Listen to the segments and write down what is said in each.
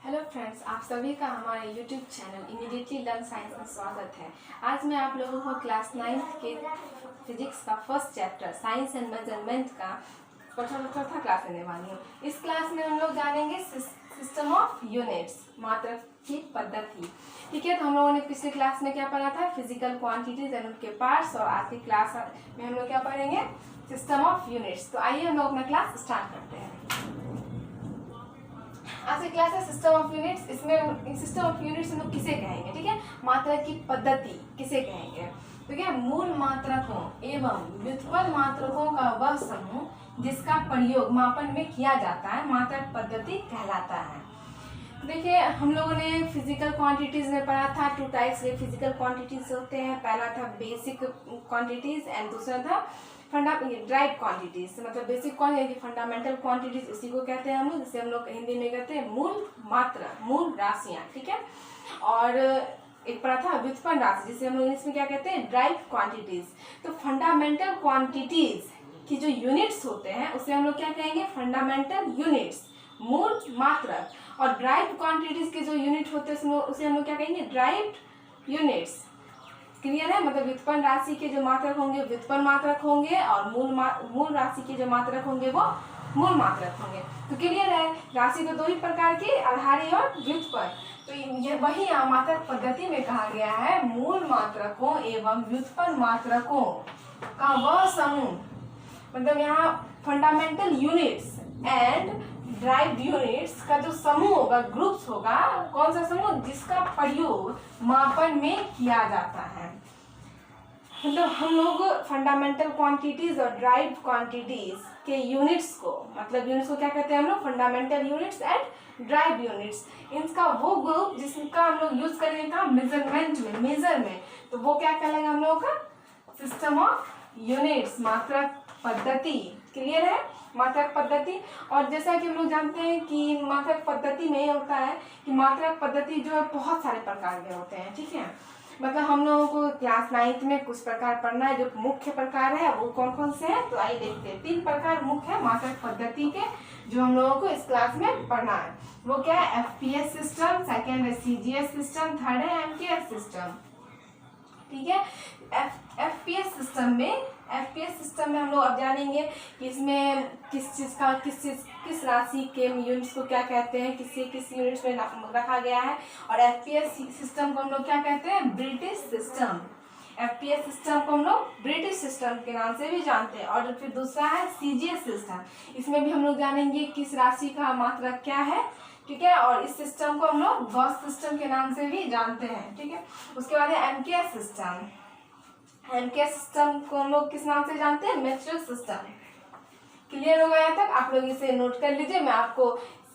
Hello friends, आप सभी का हमारे YouTube channel immediately learn science में स्वागत है। आज मैं आप लोगों को क्लास 9th के फिजिक्स का first chapter science and measurement का चौथा क्लास लेने वाली हूँ। इस क्लास में हम लोग जानेंगे सिस्टम ऑफ यूनिट्स, मात्रक की पद्धति। ठीक है, तो हम लोगों ने पिछले क्लास में क्या पढ़ा था, फिजिकल क्वांटिटीज एंड उनके पार्ट्स, और आज की क्लास में हम लोग क्या पढ़ेंगे, सिस्टम ऑफ यूनिट्स। तो आइए हम लोग अपना क्लास स्टार्ट करते हैं। आज की क्लास है सिस्टम ऑफ यूनिट्स। इसमें सिस्टम ऑफ यूनिट्स हम लोग किसे कहेंगे, ठीक है, मात्रक की पद्धति किसे कहेंगे। तो क्या, मूल मात्रकों एवं व्युत्पन्न मात्रकों का वह समूह जिसका प्रयोग मापन में किया जाता है मात्रक पद्धति कहलाता है। देखिए, हम लोगों ने फिजिकल क्वांटिटीज में पढ़ा था, टू टाइप्स के फिजिकल क्वांटिटीज होते हैं। पहला था बेसिक क्वांटिटीज एंड दूसरा था ड्राइव क्वांटिटीज। मतलब बेसिक क्वांटिटी, फंडामेंटल क्वांटिटीज उसी को कहते हैं हम लोग, जिसे हम लोग हिंदी में कहते हैं मूल मात्रा, मूल राशियां, ठीक है। और एक पढ़ा था व्युत्पन्न राशि, जिसे हम लोग इंग्लिश में क्या कहते हैं, ड्राइव क्वांटिटीज। तो फंडामेंटल क्वांटिटीज की जो यूनिट्स होते हैं उसे हम लोग क्या कहेंगे, फंडामेंटल यूनिट्स, मूल मात्रक। और ड्राइव क्वांटिटीज के जो यूनिट होते हैं उसे हम लोग क्या कहेंगे, ड्राइव यूनिट्स। क्लियर है, मतलब व्युत्पन्न राशि के जो मात्रक होंगे व्युत्पन्न मात्रक होंगे, और मूल राशि के जो मात्रक होंगे वो मूल मात्रक होंगे। तो क्लियर है, राशि तो दो ही प्रकार की, आधारी और व्युत्पन्न। तो ये वही मात्रक पद्धति में कहा गया है, मूल मात्रकों एवं व्युत्पन्न मात्रकों का वह समूह, मतलब यहाँ fundamental units and drive units का जो समूह होगा, ग्रुप्स होगा, कौन सा समूह, जिसका प्रयोग मापन में किया जाता है। मतलब हम लोग फंडामेंटल क्वांटिटीज और ड्राइव क्वांटिटीज के यूनिट्स को, मतलब यूनिट्स को क्या कहते हैं हम लोग, fundamental units and drive units. इनका वो ग्रुप जिसका हम लोग यूज करेंगे मेजरमेंट में, मेजर में, तो वो क्या कहलाएगा हम लोगों का, सिस्टम ऑफ यूनिट्स, मात्रक पद्धति। क्लियर है, मात्रक पद्धति। और जैसा कि हम लोग जानते हैं कि मात्रक पद्धति में होता है कि मात्रक पद्धति जो है बहुत सारे प्रकार के होते हैं, ठीक है। मतलब हम लोगों को क्लास 9th में कुछ प्रकार पढ़ना है, जो मुख्य प्रकार है वो कौन कौन से हैं, तो आइए देखते हैं। 3 प्रकार मुख्य है मात्रक पद्धति के, जो हम लोगों को इस क्लास में पढ़ना है। वो क्या है, एफपीएस सिस्टम, सेकेंड है सीजीएस सिस्टम, थर्ड है एमकेएस सिस्टम, ठीक है। एफपीएस सिस्टम में हम लोग अब जानेंगे कि इसमें किस राशि के यूनिट्स को क्या कहते हैं, किस यूनिट्स में रखा गया है। और एफपीएस सिस्टम को हम लोग क्या कहते हैं, ब्रिटिश सिस्टम। एफपीएस सिस्टम को हम लोग ब्रिटिश सिस्टम के नाम से भी जानते हैं। और फिर दूसरा है सीजीएस सिस्टम, इसमें भी हम लोग जानेंगे किस राशि का मात्रक क्या है, ठीक है। और इस सिस्टम को हम लोग गॉस सिस्टम के नाम से भी जानते हैं, ठीक है। उसके बाद है एमकेएस सिस्टम। एमकेएस सिस्टम को हम लोग किस नाम से जानते हैं, मेट्रिक सिस्टम। क्लियर होगा यहाँ तक, आप लोग इसे नोट कर लीजिए, मैं आपको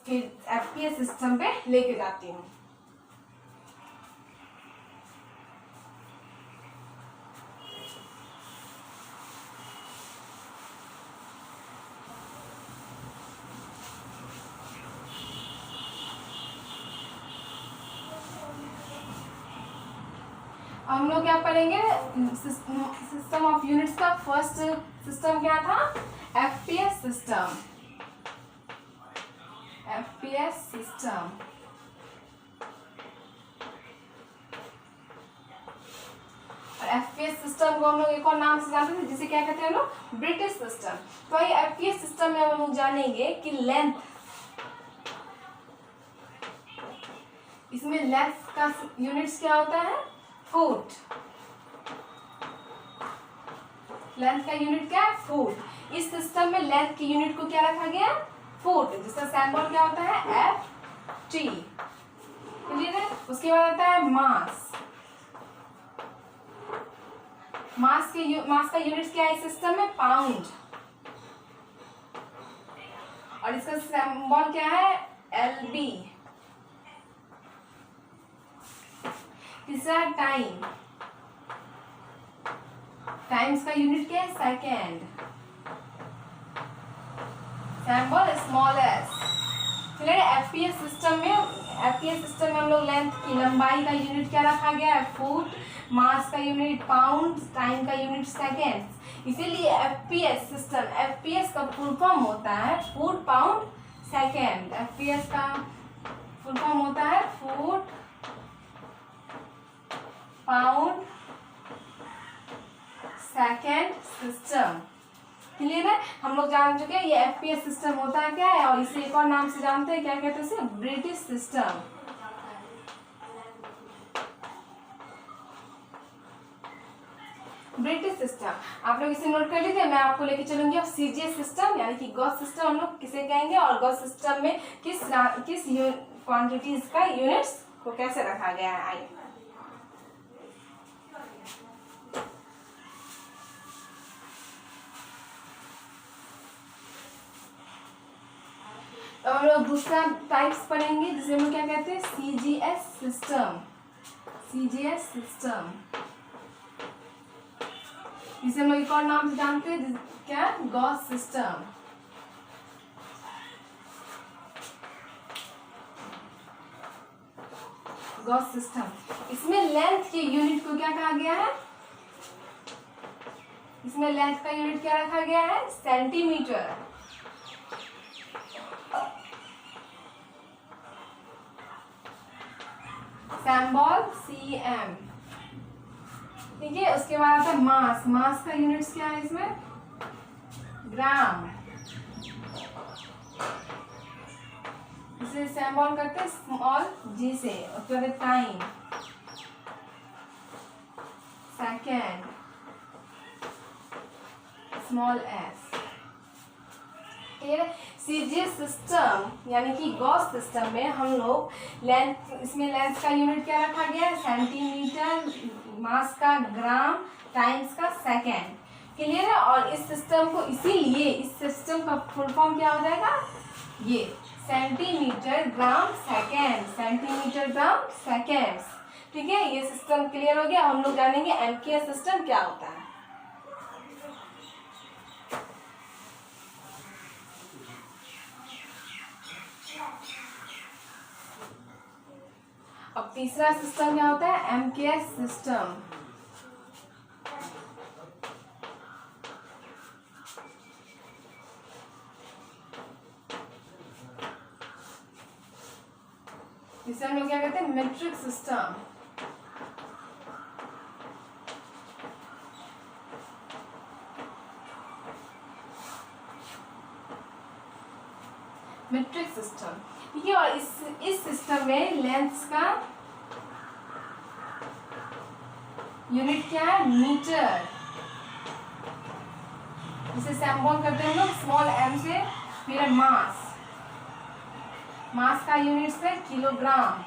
फिर एफपीएस सिस्टम पे लेके जाती हूँ। हम लोग क्या पढ़ेंगे, सिस्टम ऑफ यूनिट्स का फर्स्ट सिस्टम क्या था, एफपीएस सिस्टम। एफपीएस सिस्टम, और एफपीएस सिस्टम को हम लोग एक और नाम से जानते थे, जिसे क्या कहते हैं हम लोग, ब्रिटिश सिस्टम। तो ये एफपीएस सिस्टम में हम लोग जानेंगे कि लेंथ, इसमें लेंथ का यूनिट्स क्या होता है, फुट। लेंथ का यूनिट क्या है, फुट। इस सिस्टम में लेंथ की यूनिट को क्या रखा गया, फुट, जिसका सिंबल क्या होता है, एफ टी। क्लियर है। उसके बाद आता है मास। मास का यूनिट क्या है इस सिस्टम में, पाउंड। और इसका सिंबल क्या है, एलबी। तीसरा टाइम, टाइम्स का यूनिट क्या है, second, symbol small S. FPS system में हम लोग लेंथ की, लंबाई का यूनिट क्या रखा गया है, फुट, मास का यूनिट पाउंड, टाइम का यूनिट सेकेंड। इसीलिए एफपीएस सिस्टम, एफपीएस का फुल फॉर्म होता है फुट पाउंड सेकेंड। एफपीएस का फुल फॉर्म होता है foot pound second system. Clear है? हम लोग जान चुके हैं ये एफपीएस सिस्टम होता है क्या है, और इसे एक और नाम से जानते हैं, क्या कहते हैं इसे? British system. ब्रिटिश सिस्टम आप लोग इसे नोट कर लीजिए। मैं आपको लेके चलूंगी अब सीजीएस सिस्टम, यानी कि गॉस सिस्टम हम लोग किसे कहेंगे, और गॉस सिस्टम में किस क्वांटिटीज का यूनिट्स को कैसे रखा गया है। आइए अब हम लोग दूसरा टाइप्स पढ़ेंगे जिसे हम लोग क्या कहते हैं? CGS system. सीजीएस सिस्टम जिसे हम लोग एक और नाम से जानते हैं, क्या? Gauss system. गॉस सिस्टम इसमें लेंथ के यूनिट को क्या कहा गया है? इसमें लेंथ का यूनिट क्या रखा गया है? सेंटीमीटर। सैम्बॉल सीएम। ठीक है, उसके बाद आता है मास। मास का यूनिट्स क्या है इसमें? ग्राम। इसे सैम्बॉल करते हैं स्मॉल जी से। उसके बाद time, second, small S. CGS system यानी कि गॉस सिस्टम में हम लोग लेंथ, इसमें लेंथ का यूनिट क्या रखा गया है? सेंटीमीटर, मास का ग्राम, टाइम्स का सेकेंड। क्लियर है? और इस सिस्टम को इसीलिए इस सिस्टम का फुल फॉर्म क्या हो जाएगा? ये centimetre gram second, centimetre gram seconds. ठीक है, ये सिस्टम क्लियर हो गया। हम लोग जानेंगे एमकेएस सिस्टम क्या होता है। अब तीसरा सिस्टम क्या होता है? MKS system. इसे हम लोग क्या कहते हैं? Metric system. Metric system. ठीक है, और इस सिस्टम में लेंथ का यूनिट क्या है? मीटर। इसे सैम्बॉल करते हैं हम लोग स्मॉल एम से। फिर मास, मास का यूनिट है किलोग्राम।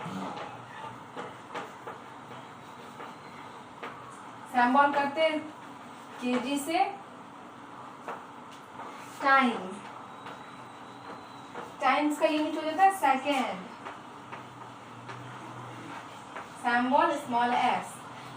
सैम्बॉल करते हैं केजी से। टाइम, टाइम्स का यूनिट हो जाता है second. Symbol small S.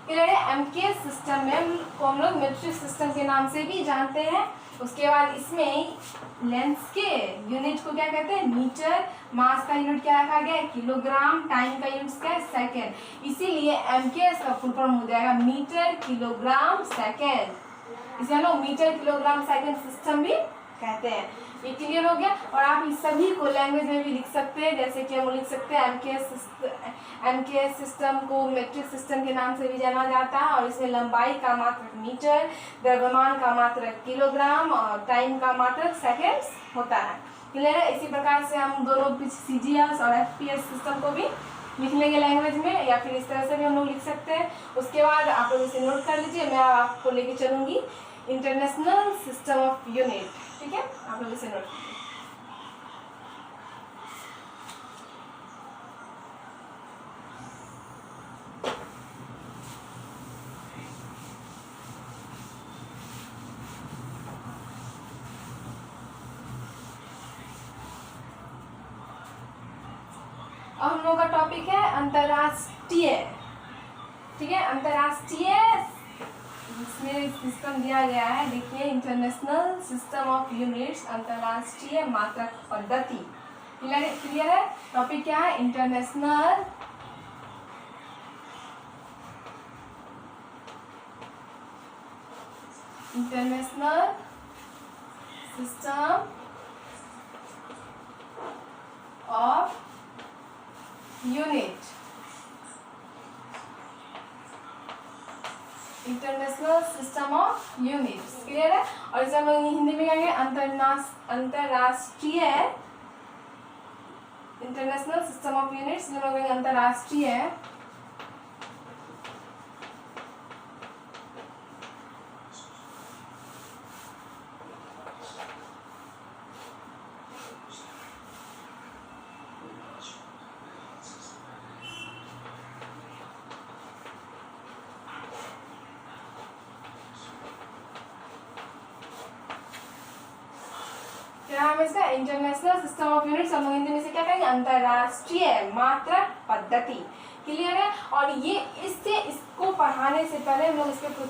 MKS system में को हम लोग मीट्रिक सिस्टम के नाम से भी जानते हैं। उसके बाद इसमें लेंथ के यूनिट को क्या कहते हैं? मीटर। मास का यूनिट क्या रखा गया है? किलोग्राम। टाइम का यूनिट क्या है? सेकेंड। इसीलिए एमकेएस का फुल फॉर्म हो जाएगा मीटर किलोग्राम सेकेंड। इसे हम लोग मीटर किलोग्राम सेकेंड सिस्टम भी कहते हैं। ये क्लियर हो गया। और आप इस सभी को लैंग्वेज में भी लिख सकते हैं, जैसे कि हम लिख सकते हैं एमकेएस सिस्टम को मीट्रिक सिस्टम के नाम से भी जाना जाता है, और इसमें लंबाई का मात्रक मीटर, द्रव्यमान का मात्रक किलोग्राम, और टाइम का मात्रक सेकेंड्स होता है। क्लियर है? इसी प्रकार से हम दोनों सीजीएस और एफपीएस सिस्टम को भी लिख लेंगे लैंग्वेज में, या फिर इस तरह से भी हम लोग लिख सकते हैं। उसके बाद आप लोग इसे नोट कर लीजिए। मैं आपको लेके चलूंगी इंटरनेशनल सिस्टम ऑफ यूनिट। ठीक है, आप लोग इसे नोट कीजिए। अब हम लोग का टॉपिक है अंतरराष्ट्रीय। ठीक है, अंतरराष्ट्रीय इसमें सिस्टम दिया गया है। देखिए, इंटरनेशनल सिस्टम ऑफ यूनिट्स, अंतरराष्ट्रीय मात्रक पद्धति। क्लियर है? टॉपिक क्या है? International system of unit, international system of units. Clear है? और इसे हम लोग हिंदी में कहेंगे अंतरराष्ट्रीय, इंटरनेशनल सिस्टम ऑफ यूनिट्स जो लोग अंतरराष्ट्रीय क्या है इसका, इंटरनेशनल सिस्टम ऑफ यूनिट्स। हम लोग हिंदी में से क्या कहेंगे, अंतरराष्ट्रीय मात्रक पद्धति। क्लियर है? और ये इसको पढ़ाने से पहले हम लोग इस पर कुछ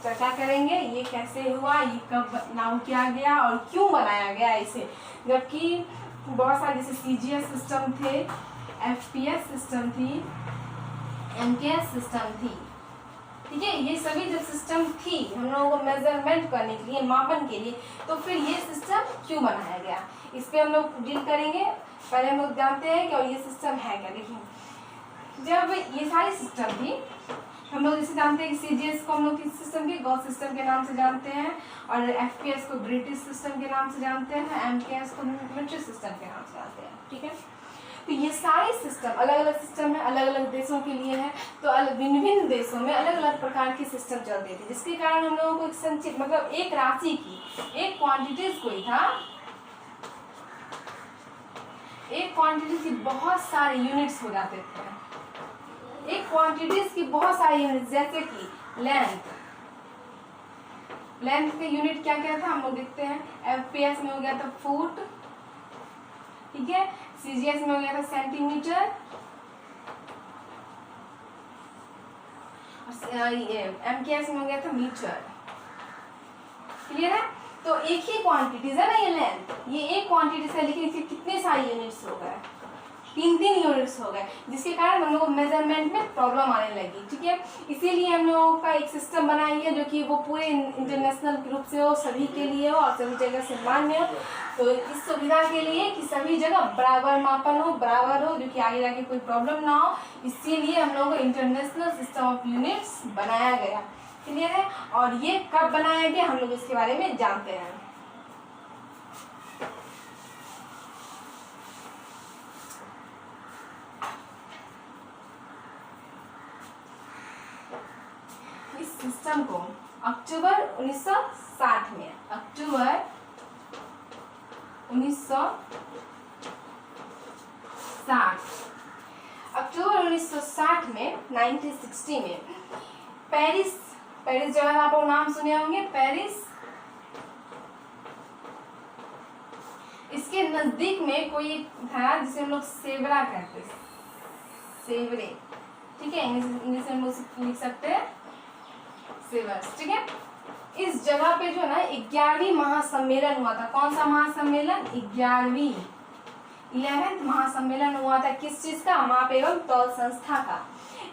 चर्चा करेंगे, ये कैसे हुआ, ये कब लागू किया गया और क्यों बनाया गया इसे। जबकि बहुत सारे जैसे CGS सिस्टम थे, FPS सिस्टम थी, MKS सिस्टम थी, ठीक है, ये सभी जब सिस्टम थी हम लोगों को मेजरमेंट करने के लिए, मापन के लिए, तो फिर ये सिस्टम क्यों बनाया गया, इस पे हम लोग डील करेंगे। पहले हम लोग जानते हैं कि और ये सिस्टम है क्या। देखिए, जब ये सारी सिस्टम थी, हम लोग जैसे जानते हैं कि CGS को हम लोग किस सिस्टम के, गॉस सिस्टम के नाम से जानते हैं, और FPS को ब्रिटिश सिस्टम के नाम से जानते हैं, MKS को मिलिट्री सिस्टम के नाम से जानते हैं, ठीक है। तो ये सारे सिस्टम अलग अलग सिस्टम है, अलग अलग देशों के लिए है, तो भिन्न भिन्न देशों में अलग अलग प्रकार के सिस्टम चलते थे, जिसके कारण हम लोगों को एक संचित मतलब एक राशि की, एक क्वांटिटीज कोई था, एक क्वांटिटीज की बहुत सारे यूनिट्स हो जाते थे, एक क्वांटिटीज की बहुत सारी यूनिट्स, जैसे कि लेंथ के यूनिट क्या क्या था हम लोग देखते हैं। FPS में हो गया था फुट, ठीक है, CGS में हो गया था सेंटीमीटर, MKS में हो गया था मीटर। क्लियर है? तो एक ही क्वांटिटीज है ना ये लेंथ, ये एक क्वांटिटी है, लेकिन इसके कितने सारे यूनिट्स हो गए, 3 यूनिट्स हो गए, जिसके कारण हम लोग को मेजरमेंट में प्रॉब्लम आने लगी, ठीक है। इसीलिए हम लोगों का एक सिस्टम बनाई है जो कि वो पूरे इंटरनेशनल रूप से हो, सभी के लिए हो और सभी जगह से मान्य हो। तो इस सुविधा के लिए कि सभी जगह बराबर मापन हो, बराबर हो, जो कि आगे जाके कोई प्रॉब्लम ना हो, इसीलिए हम लोगों को इंटरनेशनल सिस्टम ऑफ यूनिट्स बनाया गया। क्लियर है? और ये कब बनाया गया हम लोग इसके बारे में जानते हैं। इस सिस्टम को अक्टूबर 1960 में, अक्टूबर 1960 में 1960 में पेरिस जगह आप लोग नाम सुने होंगे, पेरिस, इसके नजदीक में कोई था जिसे हम लोग सेवरा कहते हैं, सेवरे, ठीक है, इंग्लिश में हम लोग लिख सकते हैं सेवर्स, ठीक है। इस जगह पे जो ना 11वीं महासम्मेलन हुआ था। कौन सा महासम्मेलन? 11th महासम्मेलन हुआ था। किस चीज का? माप एवं तौल संस्था का,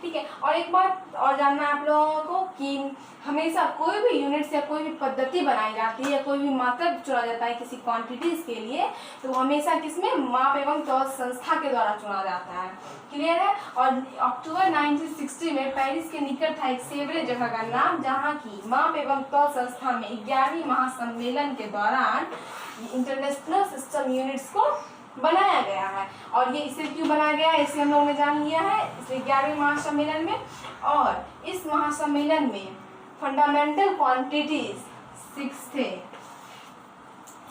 ठीक है। और एक बात और जानना है आप लोगों को कि हमेशा कोई भी यूनिट्स या कोई भी पद्धति बनाई जाती है या कोई भी मात्रक चुना जाता है किसी क्वांटिटीज के लिए, तो हमेशा किसमें? माप एवं तौल संस्था के द्वारा चुना जाता है। क्लियर है? और अक्टूबर 1960 में पेरिस के निकट था एक सेवरे जगह का नाम, जहाँ की माप एवं तौल संस्था में 11वीं महासम्मेलन के दौरान इंटरनेशनल सिस्टम यूनिट्स को बनाया गया है। और ये इसे क्यों बनाया गया है इसे हम लोगों ने जान लिया है, इसलिए 11वीं महासम्मेलन में। और इस महासम्मेलन में फंडामेंटल क्वांटिटीज 6 थे।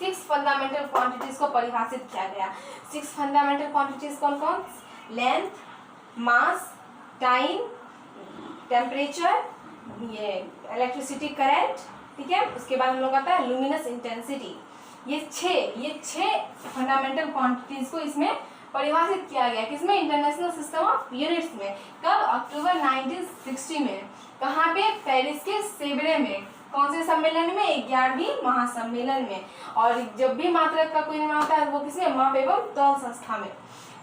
6 फंडामेंटल क्वांटिटीज को परिभाषित किया गया। 6 फंडामेंटल क्वांटिटीज कौन कौन? लेंथ, मास, टाइम, टेम्परेचर, ये इलेक्ट्रिसिटी करंट, ठीक है। उसके बाद हम लोग आता है लुमिनस इंटेंसिटी। ये छह फंडामेंटल क्वांटिटीज को इसमें परिभाषित किया गया। किसमें? इंटरनेशनल सिस्टम ऑफ यूनिट्स में। कब? अक्टूबर 1960 में। कहाँ पे? पेरिस के सेवरे में। कौन से सम्मेलन में? 11वीं महासम्मेलन में। और जब भी मात्रक का कोई निर्माण होता है वो किसमें? माप एवं तौल संस्था में,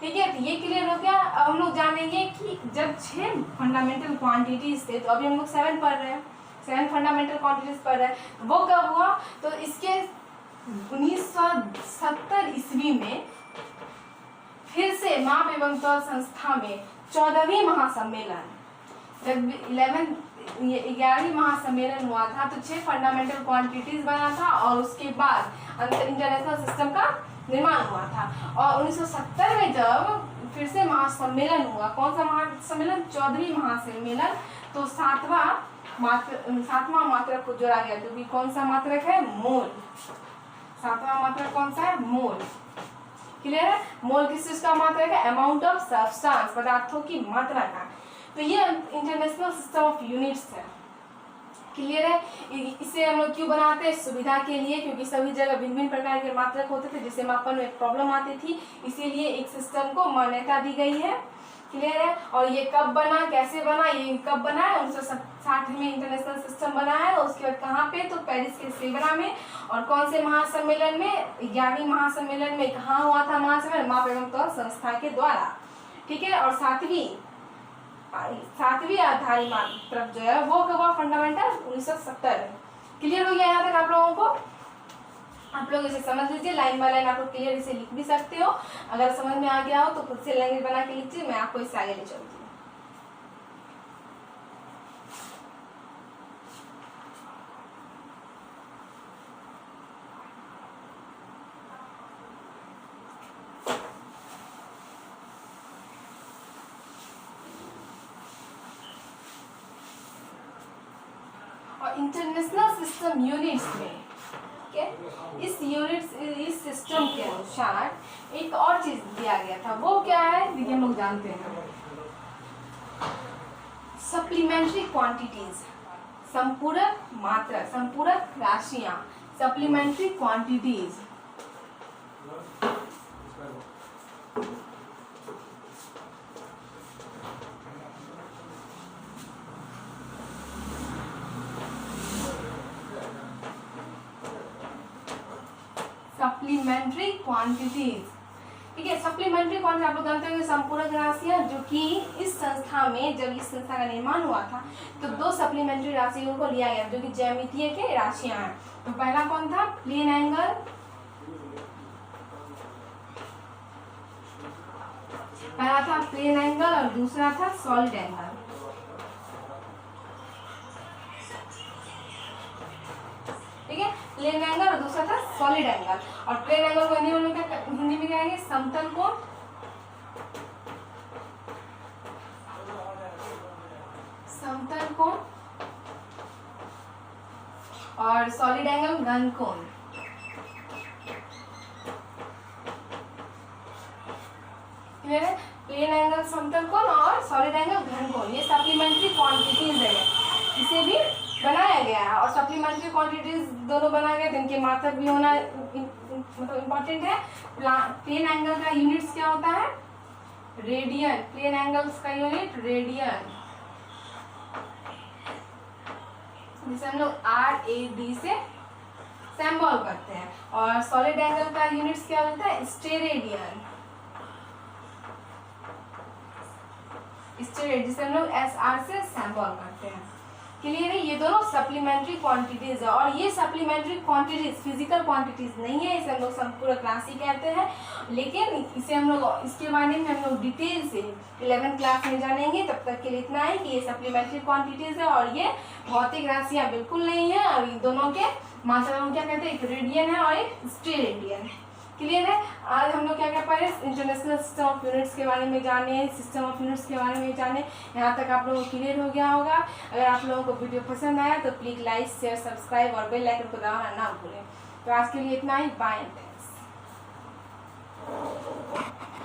ठीक है। तो ये क्लियर हो गया। अब हम लोग जानेंगे कि जब 6 फंडामेंटल क्वांटिटीज थे, तो अभी हम लोग 7 पढ़ रहे हैं, 7 फंडामेंटल क्वांटिटीज पढ़ रहे हैं, वो कब हुआ? तो इसके 1970 ईस्वी में फिर से माप एवं तौल संस्था में 14वीं महासम्मेलन, जब 11वीं महासम्मेलन हुआ था तो 6 फंडामेंटल क्वांटिटीज बना था और उसके बाद इंटरनेशनल सिस्टम का निर्माण हुआ था। और 1970 में जब फिर से महासम्मेलन हुआ, कौन सा महासम्मेलन, 14वीं महासम्मेलन, तो सातवां मात्रक को जोड़ा गया, जो कि कौन सा मात्रक है, मोल। सातवां मात्रक कौन सा है, मोल। क्लियर है, मोल किस चीज का मात्रक है, अमाउंट ऑफ सब्सटेंस, पदार्थों की मात्रा का। तो ये इंटरनेशनल सिस्टम ऑफ यूनिट्स है। क्लियर है, इसे हम लोग क्यों बनाते हैं, सुविधा के लिए, क्योंकि सभी जगह भिन्न भिन्न प्रकार के मात्रक होते थे जिससे मापन में प्रॉब्लम आती थी, इसीलिए एक सिस्टम को मान्यता दी गई है। क्लियर है, और ये कब बना, कैसे बना, ये कब बना है, 1960 में इंटरनेशनल सिस्टम बना है। उसके बाद कहाँ पे, तो पेरिस के सेवरा में। और कौन से महासम्मेलन में, 11वीं महासम्मेलन में। कहाँ हुआ था महासम्मेलन, माप एवं तौल संस्था के द्वारा। ठीक है, और सातवीं आधारी मात्रक जो है वो कब हुआ, फंडामेंटल 1970। क्लियर हो गया यहाँ तक आप लोगों को। आप लोग इसे समझ लीजिए, लाइन बाय लाइन आप लोग क्लियर इसे लिख भी सकते हो। अगर समझ में आ गया हो तो खुद से लैंग्वेज बना के लिखिए, मैं आपको इससे आगे ले चलती हूँ। और इंटरनेशनल सिस्टम यूनिट्स में इस सिस्टम के अनुसार एक और चीज दिया गया था, वो क्या है, देखिए हम लोग जानते हैं, सप्लीमेंट्री क्वांटिटीज, संपूरक मात्रा, संपूरक राशियां, सप्लीमेंट्री क्वांटिटीज। सप्लीमेंट्री क्वांटिटीज, ठीक है। सप्लीमेंट्री क्वांटिटी आप लोग जानते हो, संपूरक राशियां, जो कि इस संस्था में, जब इस संस्था का निर्माण हुआ था तो 2 सप्लीमेंट्री राशियों को लिया गया, जो कि ज्यामितीय के राशियां हैं। तो पहला कौन था, प्लेन एंगल, पहला था प्लेन एंगल और दूसरा था सॉलिड एंगल। ठीक है, प्लेन एंगल और दूसरा था सॉलिड एंगल। और प्लेन एंगल को हिंदी में क्या कहेंगे, समतल कोण, समतल कोण, और सॉलिड एंगल घन कोण। क्लियर है, प्लेन एंगल समतल कोण और सॉलिड एंगल घन कोण, ये सप्लीमेंट्री क्वांटिटीज है, इसे भी बनाया गया है। और सप्लीमेंट्री क्वांटिटीज दोनों बनाए गए, जिनके मात्रक भी होना मतलब इम्पोर्टेंट है। प्लेन एंगल का यूनिट्स क्या होता है, रेडियन, प्लेन एंगल्स का यूनिट रेडियन, जिसे हम लोग RAD से सिंबल करते हैं। और सॉलिड एंगल का यूनिट्स क्या होता है, स्टेरेडियन, जिसे हम लोग SR से सिंबल करते हैं। क्लियर है, ये दोनों सप्लीमेंट्री क्वांटिटीज है। और ये सप्लीमेंट्री क्वांटिटीज फिजिकल क्वांटिटीज नहीं है, इसे हम लोग संपूरक राशि कहते हैं। लेकिन इसे हम लोग, इसके बारे में हम लोग डिटेल से 11th क्लास में जानेंगे। तब तक के लिए इतना है कि ये सप्लीमेंट्री क्वांटिटीज है और ये भौतिक राशियां बिल्कुल नहीं है। और इन दोनों के मात्रा को क्या कहते हैं, एक रेडियन है और एक स्टेरेडियन है। क्लियर है, आज हम लोग क्या क्या पढ़े, इंटरनेशनल सिस्टम ऑफ यूनिट्स के बारे में जाने, सिस्टम ऑफ यूनिट्स के बारे में जाने। यहाँ तक आप लोगों को क्लियर हो गया होगा। अगर आप लोगों को वीडियो पसंद आया तो प्लीज लाइक, शेयर, सब्सक्राइब और बेल आइकन को दबाना ना भूलें। तो आज के लिए इतना ही, बाय।